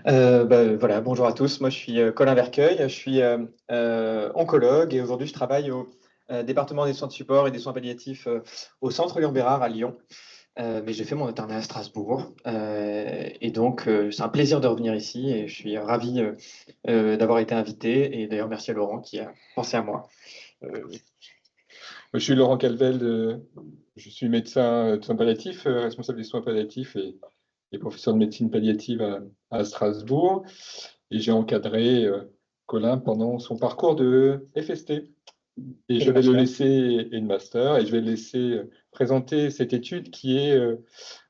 Voilà, bonjour à tous. Moi, je suis Colin Vercueil. Je suis oncologue et aujourd'hui, je travaille au département des soins de support et des soins palliatifs au Centre Lyon-Bérard à Lyon. Mais j'ai fait mon internat à Strasbourg. Et donc, c'est un plaisir de revenir ici et je suis ravi d'avoir été invité. Et d'ailleurs, merci à Laurent qui a pensé à moi. Je suis Laurent Calvel, je suis médecin de soins palliatifs, responsable des soins palliatifs et professeur de médecine palliative à Strasbourg. Et j'ai encadré Colin pendant son parcours de FST. Et Et je le vais le master. laisser, et le master, et je vais le laisser présenter cette étude qui est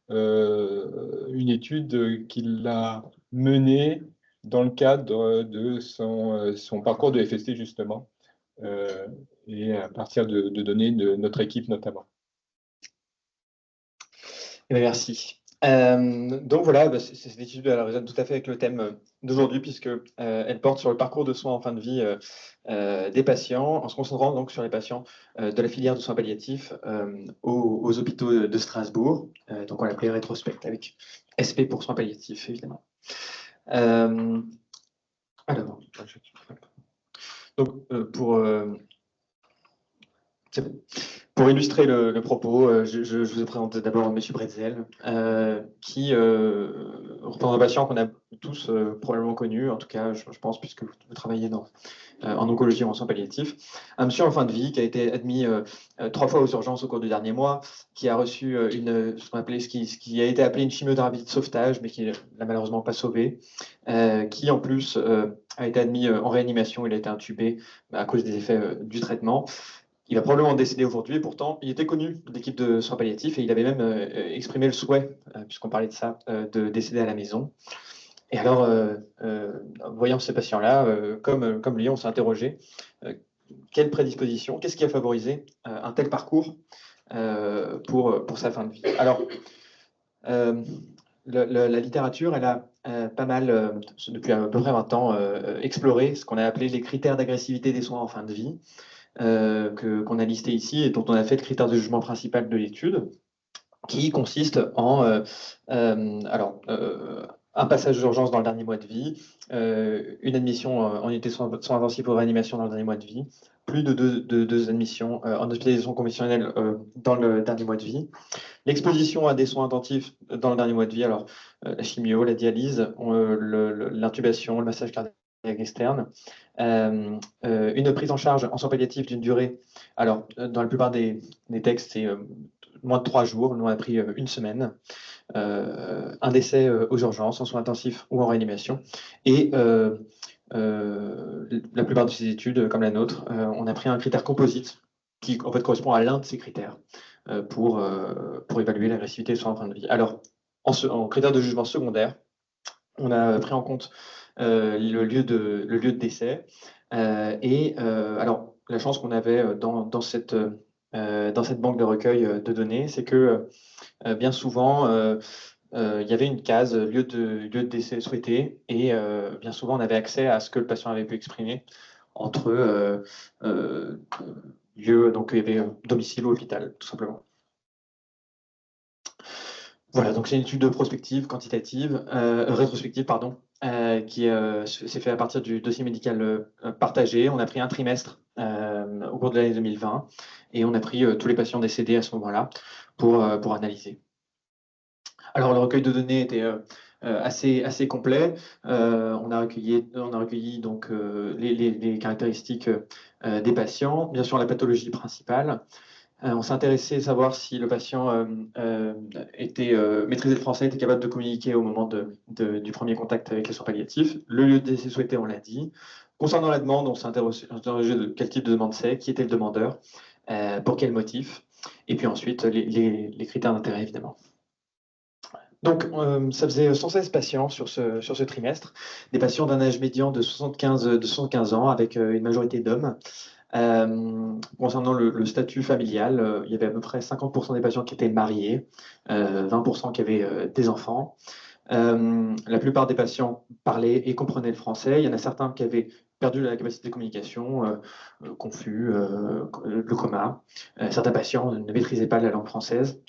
une étude qu'il a menée dans le cadre de son parcours de FST, justement. Euh, et à partir de données de notre équipe notamment. Merci. Donc voilà, cette étude elle résonne tout à fait avec le thème d'aujourd'hui puisque elle porte sur le parcours de soins en fin de vie des patients, en se concentrant donc sur les patients de la filière de soins palliatifs aux hôpitaux de Strasbourg. Donc on l'appelait rétrospect avec SP pour soins palliatifs évidemment. Euh, alors, donc c'est bon. Pour illustrer le propos, je vous ai présenté d'abord M. Bretzel, qui représente un patient qu'on a tous probablement connu, en tout cas, je pense, puisque vous travaillez en oncologie ou en soins palliatifs. Un monsieur en fin de vie qui a été admis 3 fois aux urgences au cours du dernier mois, qui a reçu ce qui a été appelé une chimiothérapie de sauvetage, mais qui l'a malheureusement pas sauvé, qui en plus a été admis en réanimation, il a été intubé à cause des effets du traitement. Il va probablement décéder aujourd'hui, et pourtant, il était connu de l'équipe de soins palliatifs et il avait même exprimé le souhait, puisqu'on parlait de ça, de décéder à la maison. Et alors, voyant ce patient-là, comme lui, on s'est interrogé quelle prédisposition, qu'est-ce qui a favorisé un tel parcours pour sa fin de vie. Alors, euh, la littérature, elle a pas mal, depuis à peu près 20 ans, exploré ce qu'on a appelé les critères d'agressivité des soins en fin de vie qu'on a listé ici et dont on a fait le critère de jugement principal de l'étude, qui consiste en un passage d'urgence dans le dernier mois de vie, une admission en unité soins intensifs ou réanimation dans le dernier mois de vie, plus de deux admissions en hospitalisation conventionnelle dans le dernier mois de vie, l'exposition à des soins intensifs dans le dernier mois de vie, alors la chimio, la dialyse, l'intubation, le massage cardiaque externe, une prise en charge en soins palliatifs d'une durée, alors dans la plupart des textes, c'est moins de 3 jours, nous on a pris une semaine, un décès aux urgences, en soins intensifs ou en réanimation, et la plupart de ces études, comme la nôtre, on a pris un critère composite qui en fait correspond à l'un de ces critères pour évaluer l'agressivité des soins en fin de vie. Alors, en critère de jugement secondaire, on a pris en compte le lieu de décès. Alors, la chance qu'on avait dans cette banque de recueil de données, c'est que bien souvent, il y avait une case lieu de décès souhaité et bien souvent, on avait accès à ce que le patient avait pu exprimer entre euh, lieu, donc il y avait domicile ou hôpital, tout simplement. Voilà, donc c'est une étude de prospective, quantitative, rétrospective, pardon, qui s'est fait à partir du dossier médical partagé. On a pris un trimestre au cours de l'année 2020 et on a pris tous les patients décédés à ce moment-là pour analyser. Alors le recueil de données était assez complet. On a recueilli donc les caractéristiques des patients, bien sûr la pathologie principale. On s'est intéressé à savoir si le patient maîtrisait le français, était capable de communiquer au moment du premier contact avec les soins palliatifs. Le lieu de décès souhaité, on l'a dit. Concernant la demande, on s'est interrogé de quel type de demande c'est, qui était le demandeur, pour quel motif, et puis ensuite les critères d'intérêt, évidemment. Donc, ça faisait 116 patients sur ce trimestre, des patients d'un âge médian de 75 ans, avec une majorité d'hommes. Concernant le statut familial, il y avait à peu près 50% des patients qui étaient mariés, 20% qui avaient des enfants. La plupart des patients parlaient et comprenaient le français. Il y en a certains qui avaient perdu la capacité de communication, confus, le coma. Certains patients ne maîtrisaient pas la langue française.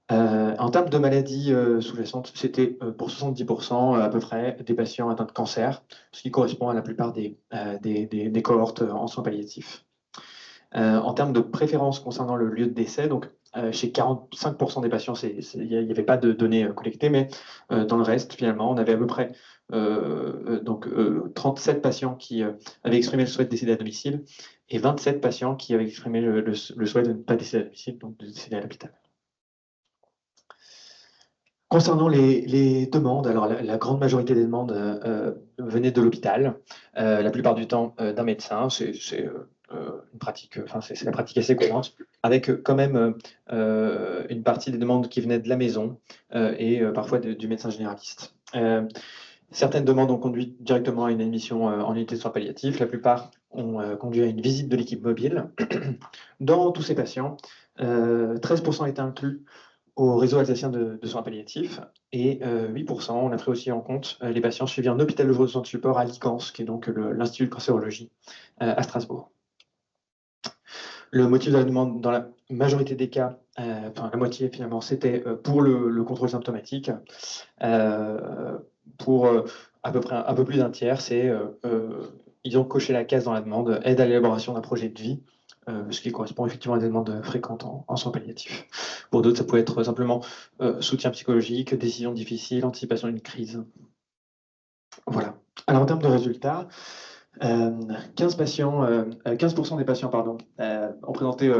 En termes de maladies sous-jacentes, c'était pour 70% à peu près des patients atteints de cancer, ce qui correspond à la plupart des cohortes en soins palliatifs. En termes de préférence concernant le lieu de décès, donc chez 45% des patients, il n'y avait pas de données collectées, mais dans le reste, finalement, on avait à peu près 37 patients qui avaient exprimé le souhait de décéder à domicile et 27 patients qui avaient exprimé le souhait de ne pas décéder à domicile, donc de décéder à l'hôpital. Concernant les demandes, alors la grande majorité des demandes venaient de l'hôpital, la plupart du temps d'un médecin. C'est une pratique, enfin c'est la pratique assez courante, avec quand même une partie des demandes qui venaient de la maison et parfois du médecin généraliste. Certaines demandes ont conduit directement à une admission en unité de soins palliatifs. La plupart ont conduit à une visite de l'équipe mobile. Dans tous ces patients, 13% étaient inclus au réseau alsacien de soins palliatifs et 8%, on a pris aussi en compte les patients suivis en hôpital de jour de soins de support à l'ICANS, qui est donc l'Institut de cancérologie à Strasbourg. Le motif de la demande, dans la majorité des cas, enfin la moitié finalement, c'était pour le contrôle symptomatique. Pour à peu près un peu plus d'un tiers, ils ont coché la case dans la demande aide à l'élaboration d'un projet de vie, ce qui correspond effectivement à des demandes fréquentes en soins palliatifs. Pour d'autres, ça peut être simplement soutien psychologique, décision difficile, anticipation d'une crise. Voilà. Alors en termes de résultats, 15% des patients ont présenté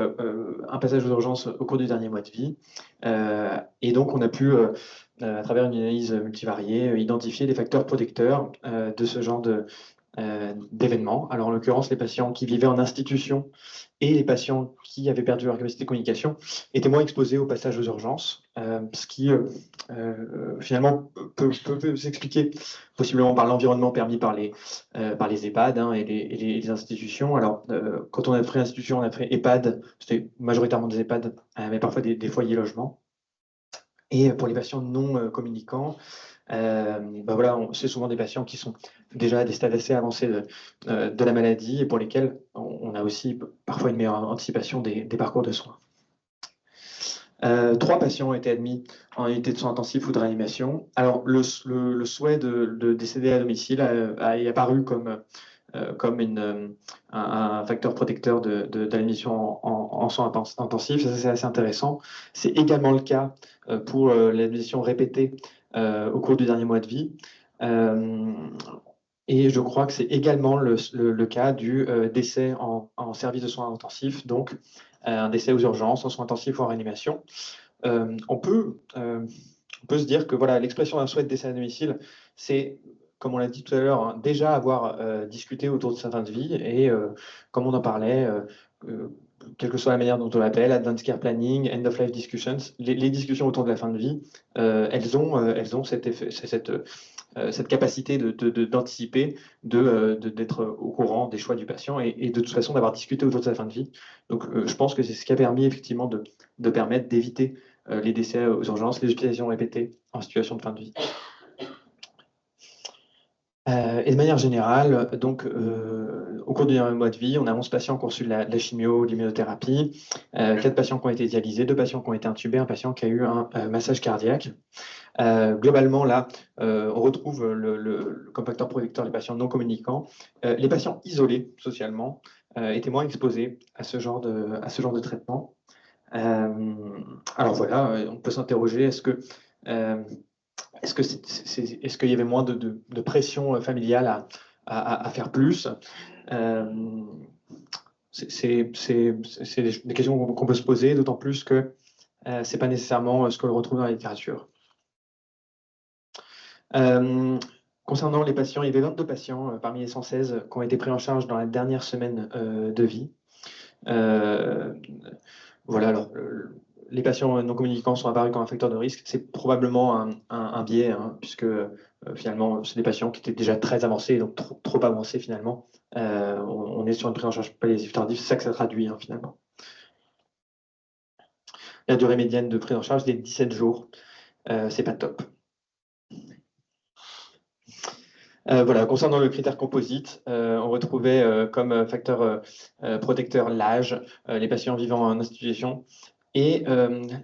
un passage aux urgences au cours du dernier mois de vie. Et donc, on a pu, à travers une analyse multivariée, identifier les facteurs protecteurs de ce genre d'événements. Alors, en l'occurrence, les patients qui vivaient en institution et les patients qui avaient perdu leur capacité de communication étaient moins exposés au passage aux urgences, ce qui finalement peut s'expliquer possiblement par l'environnement permis par les EHPAD et les institutions. Alors, quand on a fait institution, on a fait EHPAD, c'était majoritairement des EHPAD, mais parfois des foyers logements. Et pour les patients non communicants, voilà, c'est souvent des patients qui sont déjà à des stades assez avancés de la maladie et pour lesquels on a aussi parfois une meilleure anticipation des parcours de soins. 3 patients ont été admis en unité de soins intensifs ou de réanimation. Alors, le souhait de décéder à domicile est apparu comme un facteur protecteur de l'admission en soins intensifs. Ça, c'est assez intéressant. C'est également le cas pour l'admission répétée au cours du dernier mois de vie. Et je crois que c'est également le cas du décès en service de soins intensifs, donc un décès aux urgences, en soins intensifs ou en réanimation. On peut se dire que voilà, l'expression d'un souhait de décès à domicile, c'est, comme on l'a dit tout à l'heure, hein, déjà avoir discuté autour de sa fin de vie et comme on en parlait, quelle que soit la manière dont on l'appelle, Advanced Care Planning, End of Life Discussions, les discussions autour de la fin de vie, elles ont cette capacité d'anticiper, d'être au courant des choix du patient et de toute façon d'avoir discuté autour de sa fin de vie. Donc je pense que c'est ce qui a permis effectivement de permettre d'éviter les décès aux urgences, les hospitalisations répétées en situation de fin de vie. Et de manière générale, donc, au cours du dernier mois de vie, on a 11 patients qui ont reçu de la chimio, de l'immunothérapie, 4 patients qui ont été dialysés, 2 patients qui ont été intubés, un patient qui a eu un massage cardiaque. Globalement, là, on retrouve comme facteur protecteur les patients non communicants. Les patients isolés socialement étaient moins exposés à ce genre de traitement. Alors voilà, on peut s'interroger, est-ce qu'il y avait moins de pression familiale à faire plus? C'est des questions qu'on peut se poser, d'autant plus que ce n'est pas nécessairement ce que l'on retrouve dans la littérature. Concernant les patients, il y avait 22 patients parmi les 116 qui ont été pris en charge dans la dernière semaine de vie. Voilà, alors les patients non communicants sont apparus comme un facteur de risque. C'est probablement un biais, hein, puisque finalement, c'est des patients qui étaient déjà très avancés, donc trop avancés finalement. On est sur une prise en charge palliative tardive, c'est ça que ça traduit hein, finalement. La durée médiane de prise en charge est de 17 jours. C'est pas top. Voilà, concernant le critère composite, on retrouvait comme facteur protecteur l'âge, les patients vivant en institution et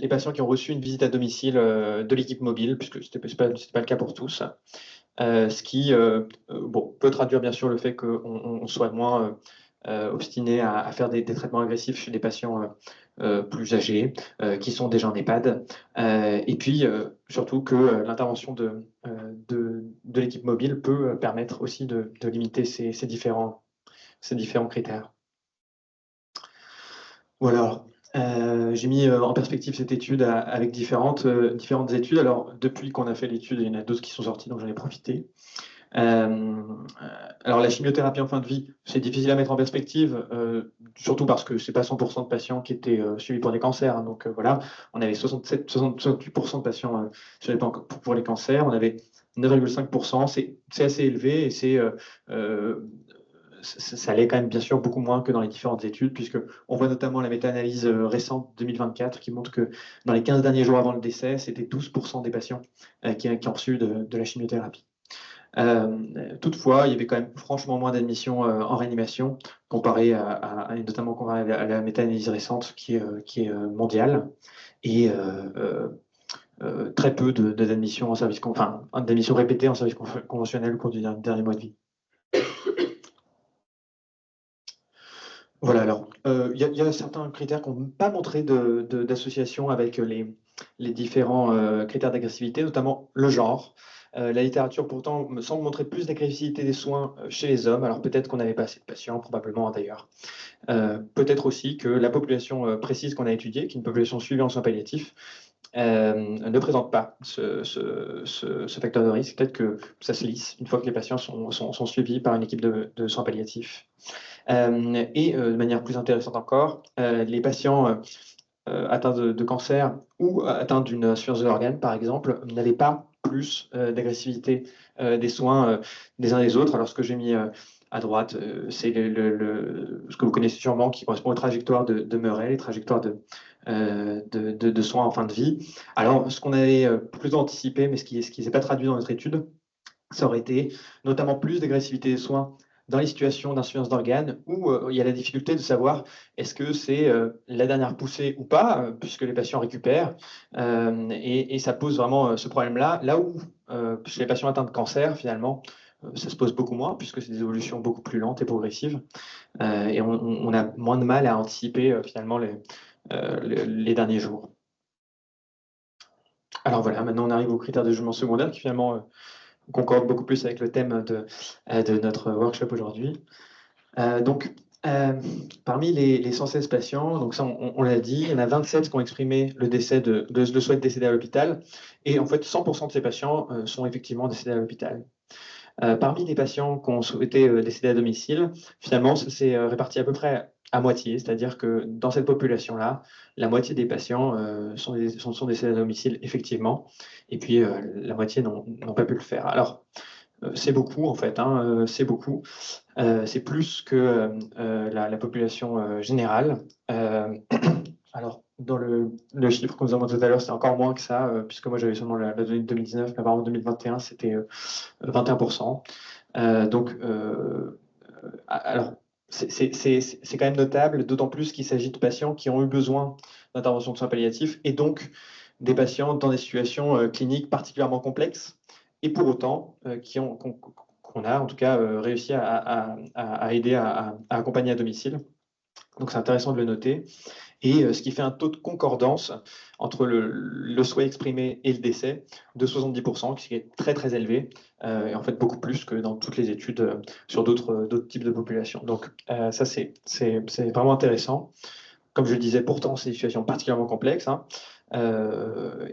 les patients qui ont reçu une visite à domicile de l'équipe mobile, puisque ce n'était pas le cas pour tous. Ce qui peut traduire bien sûr le fait qu'on soit moins obstiné à faire des traitements agressifs chez des patients plus âgés, qui sont déjà en EHPAD, et puis surtout que l'intervention de l'équipe mobile peut permettre aussi de limiter ces différents critères. Voilà. J'ai mis en perspective cette étude avec différentes études. Alors, depuis qu'on a fait l'étude, il y en a d'autres qui sont sorties, donc j'en ai profité. Alors, la chimiothérapie en fin de vie, c'est difficile à mettre en perspective, surtout parce que c'est pas 100% de patients qui étaient suivis pour des cancers. Hein. Donc voilà, on avait 68% de patients suivis pour les cancers, on avait 9,5%, c'est assez élevé et ça allait quand même bien sûr beaucoup moins que dans les différentes études, puisqu'on voit notamment la méta-analyse récente 2024 qui montre que dans les 15 derniers jours avant le décès, c'était 12% des patients qui ont reçu de la chimiothérapie. Toutefois, il y avait quand même franchement moins d'admissions en réanimation, notamment comparé à la méta-analyse récente qui est mondiale, et très peu d'admissions en service, d'admissions répétées en service conventionnel au cours du dernier mois de vie. Voilà, alors, il y a certains critères qui n'ont pas montré d'association avec les différents critères d'agressivité, notamment le genre. La littérature, pourtant, me semble montrer plus d'agressivité des soins chez les hommes, alors peut-être qu'on n'avait pas assez de patients, probablement d'ailleurs. Peut-être aussi que la population précise qu'on a étudiée, qui est une population suivie en soins palliatifs, ne présente pas ce facteur de risque. Peut-être que ça se lisse une fois que les patients sont suivis par une équipe de soins palliatifs. De manière plus intéressante encore, les patients atteints de cancer ou atteints d'une insuffisance de l'organe, par exemple, n'avaient pas plus d'agressivité des soins des uns des autres. Alors, ce que j'ai mis à droite, c'est ce que vous connaissez sûrement, qui correspond aux trajectoires de Murray, les trajectoires de soins en fin de vie. Alors, ce qu'on avait plutôt anticipé, mais ce qui ne s'est pas traduit dans notre étude, ça aurait été notamment plus d'agressivité des soins dans les situations d'insuffisance d'organes où il y a la difficulté de savoir est-ce que c'est la dernière poussée ou pas, puisque les patients récupèrent, et ça pose vraiment ce problème-là. Là où chez les patients atteints de cancer, finalement, ça se pose beaucoup moins, puisque c'est des évolutions beaucoup plus lentes et progressives, et on a moins de mal à anticiper finalement les derniers jours. Alors voilà, maintenant on arrive aux critères de jugement secondaire qui finalement concorde beaucoup plus avec le thème de notre workshop aujourd'hui. Parmi les 116 patients, donc ça on l'a dit, il y en a 27 qui ont exprimé le souhait de décéder à l'hôpital, et en fait 100% de ces patients sont effectivement décédés à l'hôpital. Parmi les patients qui ont souhaité décéder à domicile, finalement ça s'est réparti à peu près à moitié, c'est-à-dire que dans cette population-là, la moitié des patients sont décédés à domicile effectivement, et puis la moitié n'ont pas pu le faire. Alors c'est beaucoup en fait, hein, c'est beaucoup. C'est plus que la population générale. Alors, dans le chiffre que nous avons tout à l'heure, c'est encore moins que ça, puisque moi j'avais seulement la donnée de 2019, mais apparemment en 2021, c'était 21%. Alors, c'est quand même notable, d'autant plus qu'il s'agit de patients qui ont eu besoin d'intervention de soins palliatifs, et donc des patients dans des situations cliniques particulièrement complexes, et pour autant qu'on a en tout cas réussi à aider à accompagner à domicile. Donc c'est intéressant de le noter. Et ce qui fait un taux de concordance entre le souhait exprimé et le décès de 70%, qui est très très élevé, et en fait beaucoup plus que dans toutes les études sur d'autres types de populations. Donc ça c'est vraiment intéressant. Comme je le disais, pourtant c'est une situation particulièrement complexe, hein.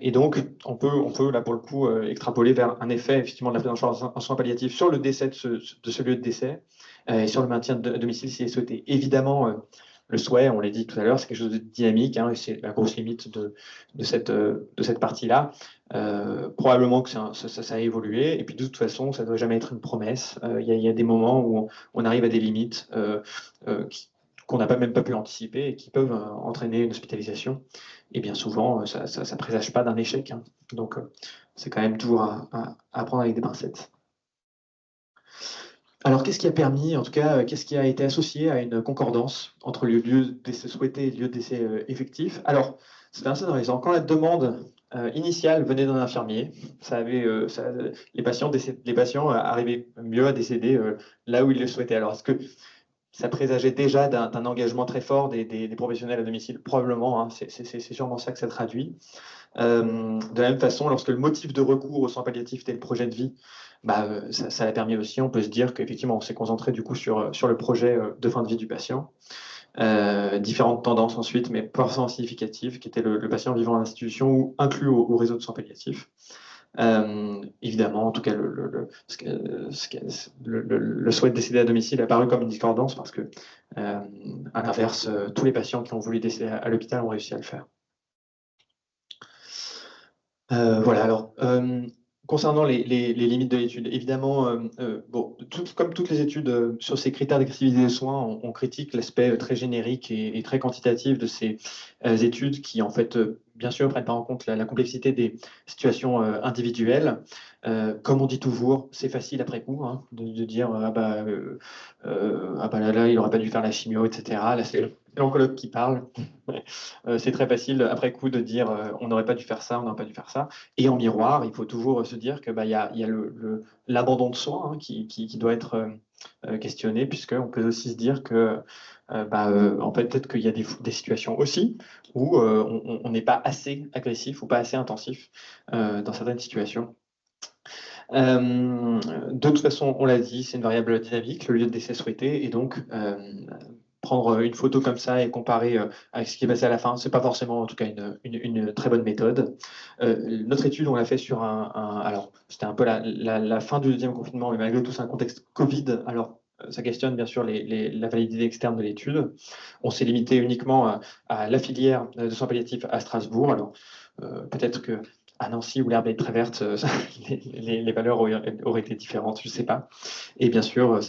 Et donc on peut là pour le coup extrapoler vers un effet effectivement de la prise en charge en soins palliatifs sur le décès de ce lieu de décès, et sur le maintien de domicile s'il est souhaité. Évidemment, le souhait, on l'a dit tout à l'heure, c'est quelque chose de dynamique, hein, et c'est la grosse limite de cette partie-là. Probablement que ça a évolué, et puis de toute façon, ça ne doit jamais être une promesse. Il y a des moments où on arrive à des limites qu'on n'a même pas pu anticiper et qui peuvent entraîner une hospitalisation. Et bien souvent, ça ne présage pas d'un échec, hein. Donc, c'est quand même toujours à prendre avec des pincettes. Alors, qu'est-ce qui a permis, en tout cas, qu'est-ce qui a été associé à une concordance entre le lieu d'essai souhaité et le lieu d'essai effectif? Alors, c'était assez intéressant. Quand la demande initiale venait d'un infirmier, les patients arrivaient mieux à décéder là où ils le souhaitaient. Alors, est-ce que ça présageait déjà d'un engagement très fort des professionnels à domicile? Probablement, hein, c'est sûrement ça que ça traduit. De la même façon, lorsque le motif de recours aux soins palliatifs était le projet de vie, ça l'a permis aussi. On peut se dire qu'effectivement, on s'est concentré du coup sur le projet de fin de vie du patient. Différentes tendances ensuite, mais pas forcément significatives, qui était le patient vivant à l'institution ou inclus au réseau de soins palliatifs. Évidemment, en tout cas, le souhait de décéder à domicile est apparu comme une discordance parce que, à l'inverse, tous les patients qui ont voulu décéder à l'hôpital ont réussi à le faire. Voilà, alors, concernant les limites de l'étude, évidemment, bon, comme toutes les études sur ces critères d'accessibilité des soins, on critique l'aspect très générique et très quantitatif de ces études qui, en fait, bien sûr, prennent pas en compte la complexité des situations individuelles. Comme on dit toujours, c'est facile après coup hein, de dire ah bah là, il n'aurait pas dû faire la chimio, etc. Là, c'est l'oncologue qui parle. C'est très facile après coup de dire on n'aurait pas dû faire ça, on n'aurait pas dû faire ça. Et en miroir, il faut toujours se dire que y a l'abandon de soi hein, qui doit être questionné, puisqu'on peut aussi se dire que en fait, peut-être qu'il y a des situations aussi où on n'est pas assez agressif ou pas assez intensif dans certaines situations. De toute façon, on l'a dit, c'est une variable dynamique, le lieu de décès souhaité, et donc prendre une photo comme ça et comparer avec ce qui est passé à la fin, c'est pas forcément en tout cas une très bonne méthode. Notre étude, on l'a fait sur alors c'était un peu la fin du deuxième confinement, mais malgré tout c'est un contexte Covid. Alors ça questionne bien sûr la validité externe de l'étude. On s'est limité uniquement à la filière de soins palliatifs à Strasbourg. Alors peut-être que à Nancy, où l'herbe est très verte, les valeurs auraient été différentes, je ne sais pas. Et bien sûr,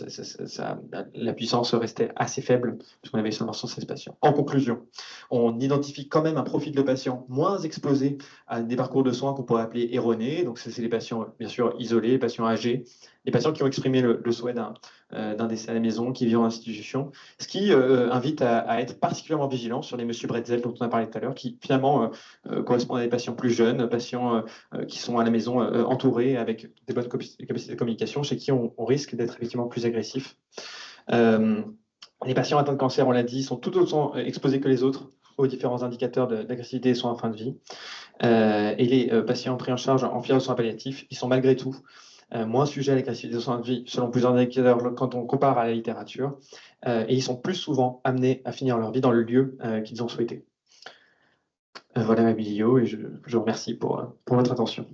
la puissance restait assez faible, puisqu'on avait seulement 116 patients. En conclusion, on identifie quand même un profil de patients moins exposés à des parcours de soins qu'on pourrait appeler erronés. Donc, c'est les patients, bien sûr, isolés, les patients âgés, les patients qui ont exprimé le souhait d'un décès à la maison, qui vivent en institution, ce qui invite à être particulièrement vigilant sur les monsieur Bretzel dont on a parlé tout à l'heure, qui finalement correspondent à des patients plus jeunes, patients qui sont à la maison entourés avec des bonnes capacités de communication, chez qui on risque d'être effectivement plus agressif. Les patients atteints de cancer, on l'a dit, sont tout autant exposés que les autres aux différents indicateurs d'agressivité et soins en fin de vie. Et les patients pris en charge en filière de soins palliatifs, ils sont malgré tout moins sujets à l'agressivité de soins de vie selon plusieurs indicateurs quand on compare à la littérature. Et ils sont plus souvent amenés à finir leur vie dans le lieu qu'ils ont souhaité. Voilà ma vidéo et je vous remercie pour votre attention.